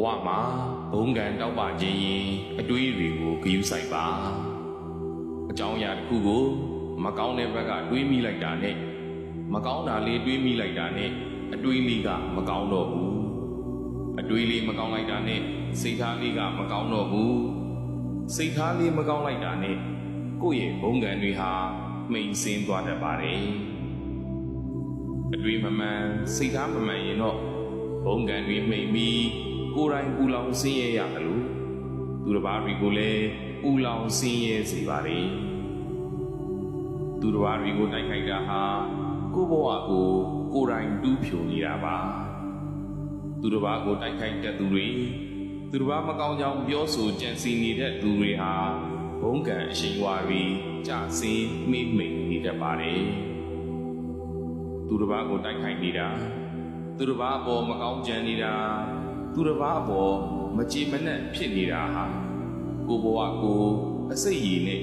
ဝမှာဘုံကံတောက်ပါခြင်းရင်အတွေးတွေကိုဂရုစိုက်ပါအကြောင်းအရာတစ်ခုကိုမကောင်းတဲ့ဘက်ကတွေးမိလိုက်တာနဲ့မကောင်းတာလေးတွေးမိလိုက်တာနဲ့အတွေးလေးကမကောင်းတော့ဘူးအတွေးလေးမကောင်းလိုက်တာနဲ့စိတ်ထားလေးကမကောင်းတော့ဘူးစိတ်ထားလေးမကောင်းလိုက်တာနဲ့ကိုယ့်ရဲ့ဘုံကံတွေဟာမှိန်ဆင်းသွားတတ်ပါတယ်အတွေးမမှန်စိတ်ထားမမှန်ရင်တော့ဘုံကံတွေမှိန်ပြီးကိုယ်တိုင်ပူလောင်ဆင်းရဲရတယ်လို့သူတစ်ပါးတွေကိုလည်းပူလောင်ဆင်းရဲစေပါတယ်သူတစ်ပါးတွေကိုတိုက်ခိုက်တာဟာကိုယ့်ဘဝကိုကိုယ်တိုင်တူးဖြိုနေတာပါသူတစ်ပါးကိုတိုက်ခိုက်တဲ့သူတွေသူတစ်ပါးမကောင်းကြောင်ပြောဆိုကြံစည်နေတဲ့သူတွေဟာဘုံကံအရှိန်အဝါတွေကြဆင်းမိမ့်နေတတ်ပါတယ်သူတစ်ပါးကိုတိုက်ခိုက်နေတာသူတစ်ပါးအပေါ်မကောင်းကြံနေတာသူတစ်ပါးအပေါ်မကြေမနက်ဖြစ်နေတာဟာကိုယ့်ဘဝကိုအစိတ်ရည်နဲ့